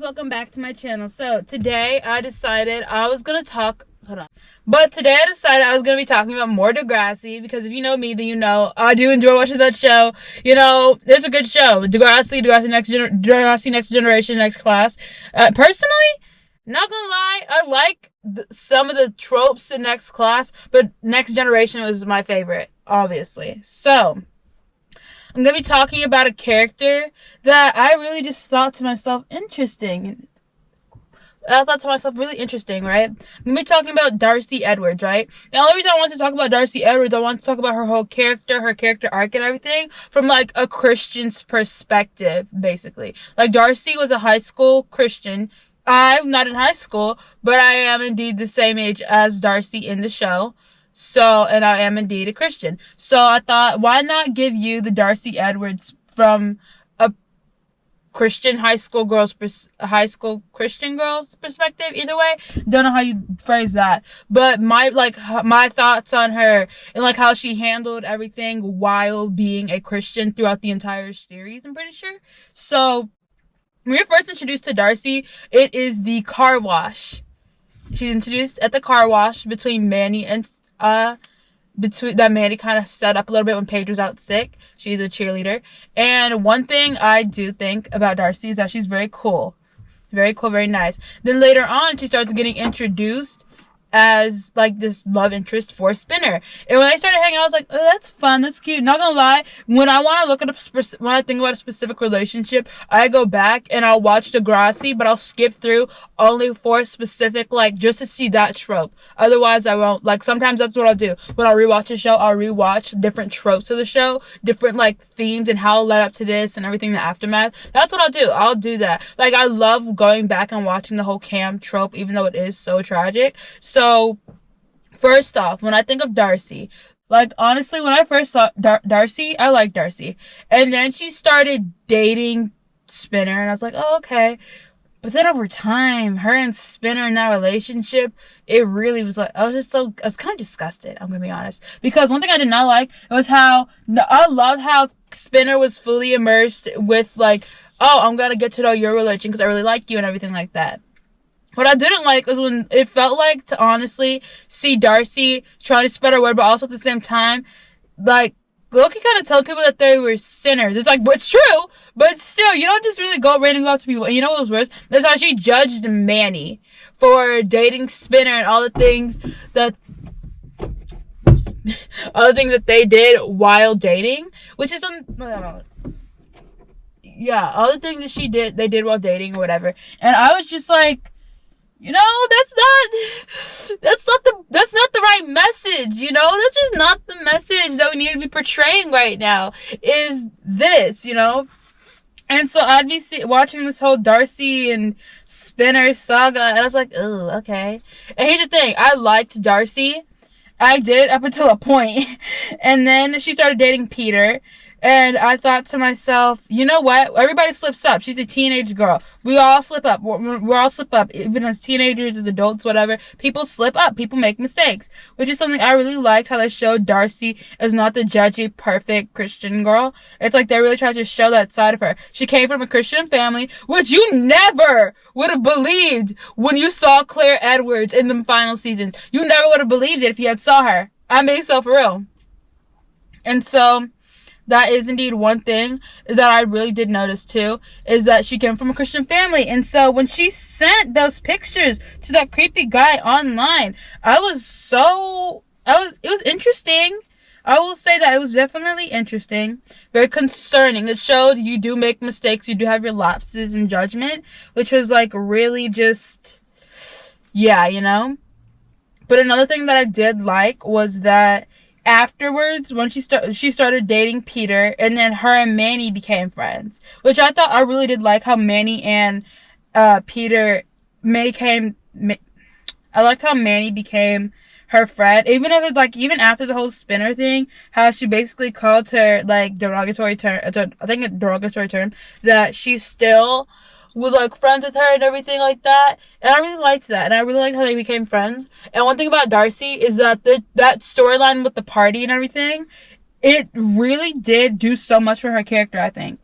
welcome back to my channel. So today I decided I was gonna talk but today I decided I was gonna be talking about more Degrassi, because if you know me, then you know I do enjoy watching that show. You know, it's a good show. Degrassi Next Generation, Next Class. Personally, not gonna lie, I like some of the tropes in Next Class, but Next Generation was my favorite, obviously. So I'm going to be talking about a character that I really just thought to myself, interesting. I thought to myself, really interesting, right? I'm going to be talking about Darcy Edwards, right? The only reason I want to talk about Darcy Edwards, I want to talk about her whole character, her character arc and everything from, like, a Christian's perspective, basically. Like, Darcy was a high school Christian. I'm not in high school, but I am indeed the same age as Darcy in the show. So, and I am indeed a Christian. So I thought, why not give you the Darcy Edwards from a Christian high school Christian girl's perspective? Either way, don't know how you phrase that, but my thoughts on her and like how she handled everything while being a Christian throughout the entire series, I'm pretty sure. So when you're first introduced to Darcy, it is the car wash. She's introduced at the car wash between Manny and that Mandy kind of set up a little bit when Paige was out sick. She's a cheerleader. And one thing I do think about Darcy is that she's very cool. Very cool, very nice. Then later on, she starts getting introduced as like this love interest for Spinner. And when I started hanging out, I was like, oh, that's fun, that's cute. Not gonna lie, when I want to look at when I think about a specific relationship, I go back and I'll watch Degrassi, but I'll skip through only for specific, like, just to see that trope. Otherwise, I won't. Like, sometimes that's what I'll do. When I'll rewatch a show, I'll rewatch different tropes of the show, different, like, themes and how it led up to this and everything, the aftermath. That's what I'll do. I'll do that. Like, I love going back and watching the whole Cam trope, even though it is so tragic. So, first off, when I think of Darcy, like, honestly, when I first saw Darcy, I liked Darcy. And then she started dating Spinner, and I was like, oh, okay. But then over time, her and Spinner in that relationship, it really was like, I was kind of disgusted, I'm gonna be honest. Because one thing I did not like was I loved how Spinner was fully immersed with, like, oh, I'm gonna get to know your religion because I really like you and everything like that. What I didn't like was when it felt like to honestly see Darcy trying to spread her word, but also at the same time, like, Loki kind of told people that they were sinners. It's like, but it's true, but still, you don't just really go randomly up to people. And you know what was worse? That's how she judged Manny for dating Spinner and all the things that they did while dating, which is yeah, all the things that they did while dating or whatever. And I was just like, you know, that's not the right message, you know? That's just not the message that we need to be portraying right now, is this, you know? And so I'd be watching this whole Darcy and Spinner saga, and I was like, oh, okay. And here's the thing, I liked Darcy. I did, up until a point. And then she started dating Peter. And I thought to myself, you know what? Everybody slips up. She's a teenage girl. We all slip up. We're all slip up. Even as teenagers, as adults, whatever. People slip up. People make mistakes. Which is something I really liked, how they showed Darcy as not the judgy, perfect Christian girl. It's like they really tried to show that side of her. She came from a Christian family, which you never would have believed when you saw Claire Edwards in the final seasons. You never would have believed it if you had saw her. I mean, so for real. And so that is indeed one thing that I really did notice too, is that she came from a Christian family. And so when she sent those pictures to that creepy guy online, it was interesting. I will say that it was definitely interesting. Very concerning. It showed you do make mistakes. You do have your lapses in judgment, which was like really just, yeah, you know. But another thing that I did like was that afterwards, when she started dating Peter, and then her and Manny became friends, which I thought I really did like how Manny and I liked how Manny became her friend, even if it's like, even after the whole Spinner thing, how she basically called her, like, derogatory term, that she still was like friends with her and everything like that. And I really liked that. And I really liked how they became friends. And one thing about Darcy is that that storyline with the party and everything, it really did do so much for her character, I think.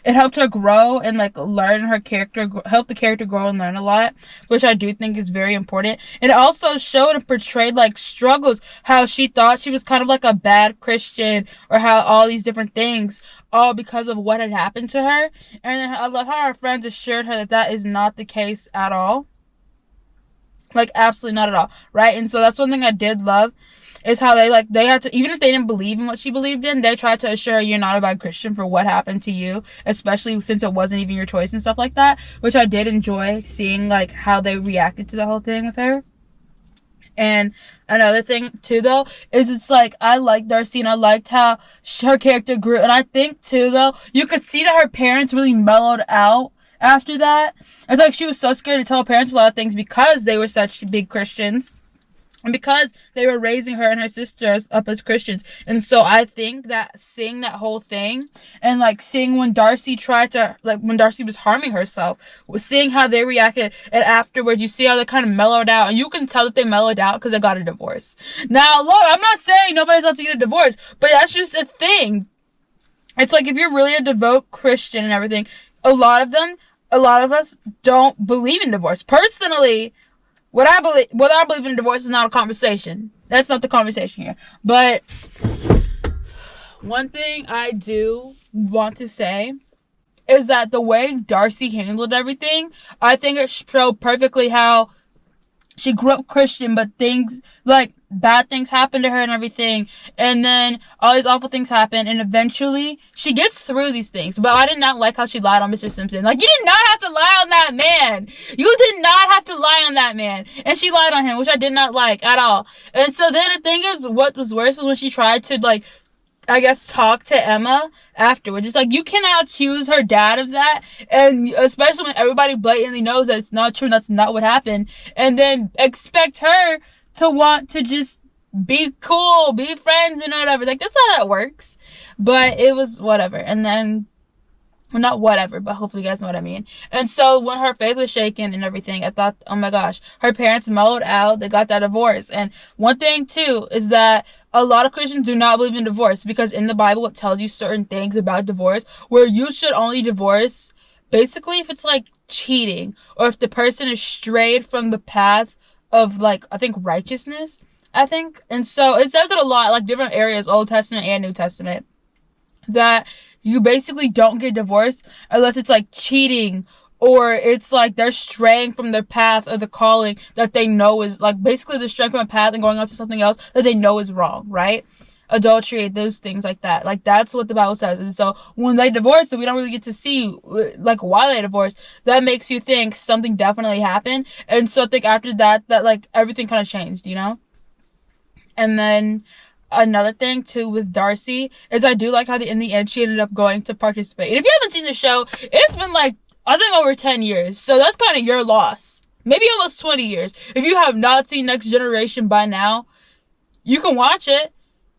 it helped her grow and like learn her character, help the character grow and learn a lot, which I do think is very important. And it also showed and portrayed like struggles, how she thought she was kind of like a bad Christian, or how all these different things, all because of what had happened to her. And I love how her friends assured her that that is not the case at all. Like, absolutely not at all, right? And so that's one thing I did love, is how they had to, even if they didn't believe in what she believed in, they tried to assure her you're not a bad Christian for what happened to you, especially since it wasn't even your choice and stuff like that, which I did enjoy seeing, like, how they reacted to the whole thing with her. And another thing too, though, is it's like, I liked Darcy and I liked how her character grew, and I think too, though, you could see that her parents really mellowed out after that. It's like she was so scared to tell her parents a lot of things because they were such big Christians, and because they were raising her and her sisters up as Christians. And so I think that seeing that whole thing, and like seeing when Darcy tried to, like when Darcy was harming herself, seeing how they reacted, and afterwards you see how they kind of mellowed out, and you can tell that they mellowed out because they got a divorce. Now look, I'm not saying nobody's allowed to get a divorce, but that's just a thing. It's like, if you're really a devout Christian and everything, a lot of us don't believe in divorce. Personally, whether I believe in divorce is not a conversation. That's not the conversation here. But one thing I do want to say is that the way Darcy handled everything, I think it showed perfectly how she grew up Christian, but things, like, bad things happen to her and everything, and then all these awful things happen, and eventually she gets through these things. But I did not like how she lied on Mr. Simpson. Like, you did not have to lie on that man. You did not have to lie on that man. And she lied on him, which I did not like at all. And so then the thing is, what was worse was when she tried to, like, I guess, talk to Emma afterwards. It's like, you cannot accuse her dad of that, and especially when everybody blatantly knows that it's not true and that's not what happened, and then expect her to want to just be cool, be friends and whatever. Like, that's not how that works. But it was whatever. And then, well, not whatever, but hopefully you guys know what I mean. And so when her faith was shaken and everything, I thought, oh my gosh, her parents mellowed out, they got that divorce. And one thing too is that a lot of Christians do not believe in divorce, because in the Bible it tells you certain things about divorce, where you should only divorce basically if it's like cheating, or if the person is strayed from the path of, like, I think righteousness, I think. And so it says it a lot, like different areas, Old Testament and New Testament, that you basically don't get divorced unless it's like cheating, or it's like they're straying from their path of the calling that they know is, like, basically they're straying from a path and going on to something else that they know is wrong, right? Adultery, those things like that. Like, that's what the Bible says. And so when they divorce, and we don't really get to see, like, why they divorced, that makes you think something definitely happened. And so I think after that, like, everything kind of changed, you know? And then another thing too with Darcy is I do like how in the end she ended up going to participate. And if you haven't seen the show, it's been like, I think over 10 years. So that's kind of your loss. Maybe almost 20 years. If you have not seen Next Generation by now, you can watch it,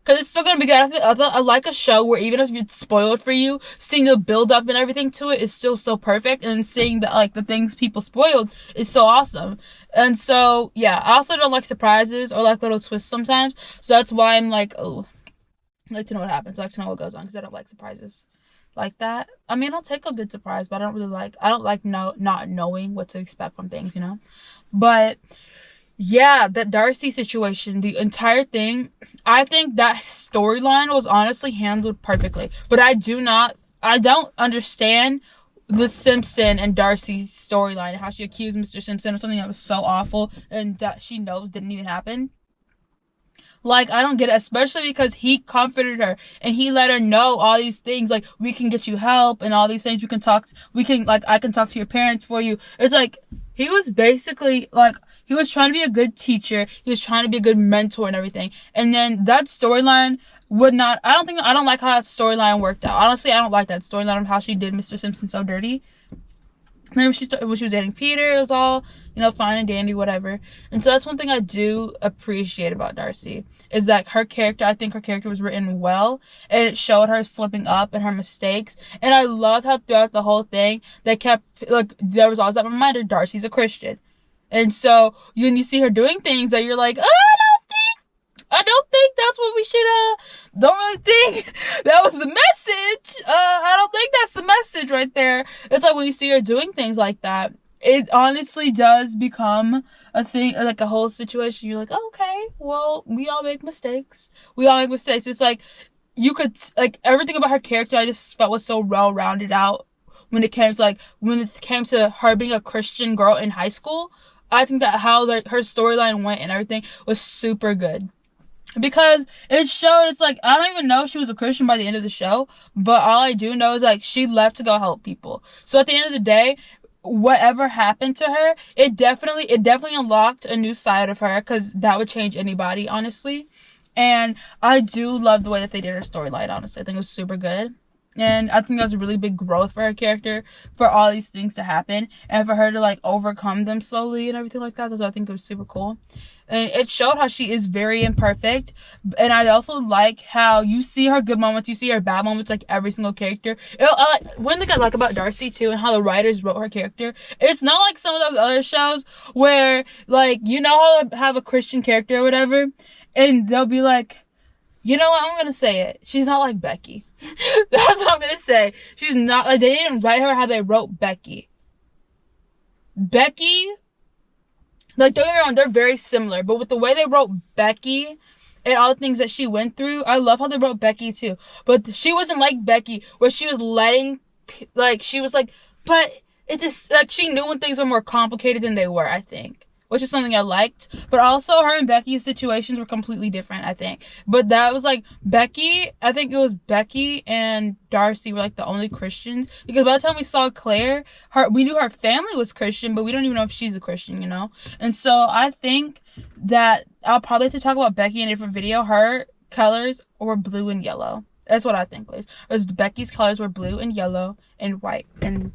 because it's still going to be good. I like a show where even if it's spoiled for you, seeing the build up and everything to it is still so perfect. And seeing that, like, the things people spoiled is so awesome. And so, yeah, I also don't like surprises or like little twists sometimes. So that's why I'm like, oh, I like to know what happens. I like to know what goes on, because I don't like surprises like that. I mean, I'll take a good surprise, but I don't like not knowing what to expect from things, you know? But yeah, that Darcy situation, the entire thing, I think that storyline was honestly handled perfectly. But I don't understand the Simpson and Darcy's storyline, and how she accused Mr. Simpson of something that was so awful and that she knows didn't even happen. Like, I don't get it, especially because he comforted her and he let her know all these things, like, we can get you help and all these things, I can talk to your parents for you. It's like, he was basically, like, he was trying to be a good teacher, he was trying to be a good mentor and everything. And then that storyline I don't like how that storyline worked out. Honestly, I don't like that storyline of how she did Mr. Simpson so dirty. And then when she was dating Peter, it was all, you know, fine and dandy, whatever. And so that's one thing I do appreciate about Darcy, is that I think her character was written well, and it showed her slipping up and her mistakes. And I love how throughout the whole thing, they kept, like, there was always that reminder, Darcy's a Christian. And so when you see her doing things that you're like, I don't think that's what we should, don't really think that was the message. I don't think that's the message right there. It's like when you see her doing things like that, it honestly does become a thing, like a whole situation. You're like, oh, okay, well, we all make mistakes. We all make mistakes. It's like, you could, like, everything about her character I just felt was so well rounded out when it came to, like, when it came to her being a Christian girl in high school. I think that how, like, her storyline went and everything was super good. Because it showed, it's like, I don't even know if she was a Christian by the end of the show, but all I do know is, like, she left to go help people. So at the end of the day, whatever happened to her, it definitely unlocked a new side of her, because that would change anybody, honestly. And I do love the way that they did her storyline, honestly. I think it was super good. And I think that was a really big growth for her character, for all these things to happen, and for her to, like, overcome them slowly and everything like that. That's what I think it was super cool. And it showed how she is very imperfect. And I also like how you see her good moments, you see her bad moments, like every single character. One thing I like about Darcy, too, and how the writers wrote her character, it's not like some of those other shows where, like, you know how they have a Christian character or whatever, and they'll be like, you know what, I'm gonna say it. She's not like Becky. That's what I'm gonna say. She's not, like, they didn't write her how they wrote Becky. Becky, like, don't get me wrong, they're very similar, but with the way they wrote Becky and all the things that she went through, I love how they wrote Becky too. But she wasn't like Becky, where she was letting, like, she was like, but it just, like, she knew when things were more complicated than they were, I think. Which is something I liked. But also, her and Becky's situations were completely different, I think. But that was, like, Becky, I think it was Becky and Darcy were, like, the only Christians. Because by the time we saw Claire, we knew her family was Christian, but we don't even know if she's a Christian, you know? And so, I think that I'll probably have to talk about Becky in a different video. Her colors were blue and yellow. That's what I think was Becky's colors were blue and yellow and white. And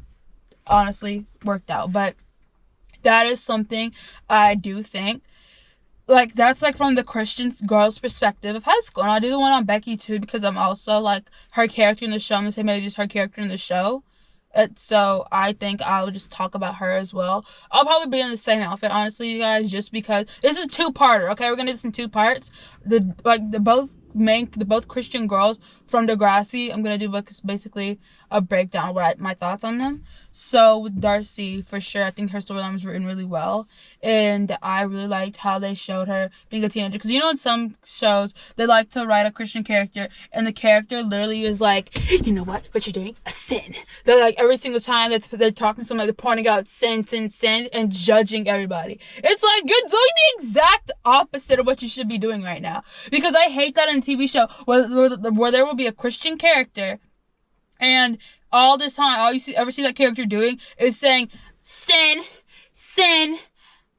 honestly, worked out. But that is something I do think, like, that's, like, from the Christian girl's perspective of high school. And I'll do the one on Becky, too, because I'm also, like, her character in the show. I'm the same age as her character in the show. So I think I'll just talk about her as well. I'll probably be in the same outfit, honestly, you guys, just because this is a two-parter, okay? We're gonna do this in two parts. The both Christian girls from Degrassi, I'm gonna do basically a breakdown of my thoughts on them. So with Darcy, for sure, I think her storyline was written really well, and I really liked how they showed her being a teenager. Because, you know, in some shows they like to write a Christian character and the character literally is like, you know what you're doing, a sin. They're like, every single time that they're talking to somebody, they're pointing out sin and judging everybody. It's like, you're doing the exact opposite of what you should be doing right now. Because I hate that in a TV show where there will be a Christian character, and all this time, all you ever see that character doing is saying, sin,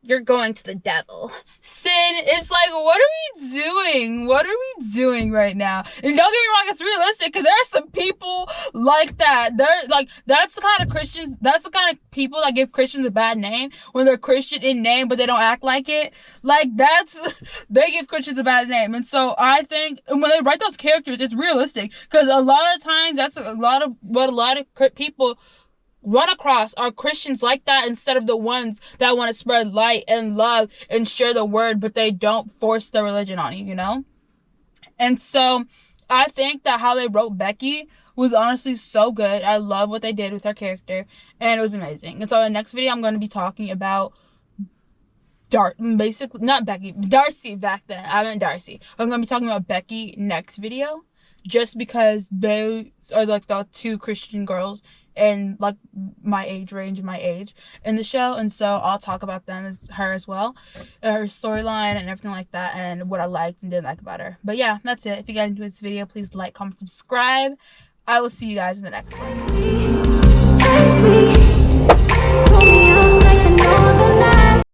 you're going to the devil. Sin, it's like, what are we doing? What are we doing right now? And don't get me wrong, it's realistic, because there are some people like that. They're like, that's the kind of people that give Christians a bad name when they're Christian in name, but they don't act like it. Like, they give Christians a bad name. And so I think when they write those characters, it's realistic, because a lot of times that's a lot of what a lot of people run across are Christians like that, instead of the ones that want to spread light and love and share the word, but they don't force their religion on you, you know? And so I think that how they wrote Becky was honestly so good. I love what they did with her character, and it was amazing. And so in the next video, I'm going to be talking about Darcy back then. I meant Darcy. I'm going to be talking about Becky next video, just because they are, like, the two Christian girls and, like, my age range and my age in the show. And so I'll talk about her as well, her storyline and everything like that, and what I liked and didn't like about her. But yeah, that's it. If you guys enjoyed this video, please like, comment, subscribe. I will see you guys in the next one.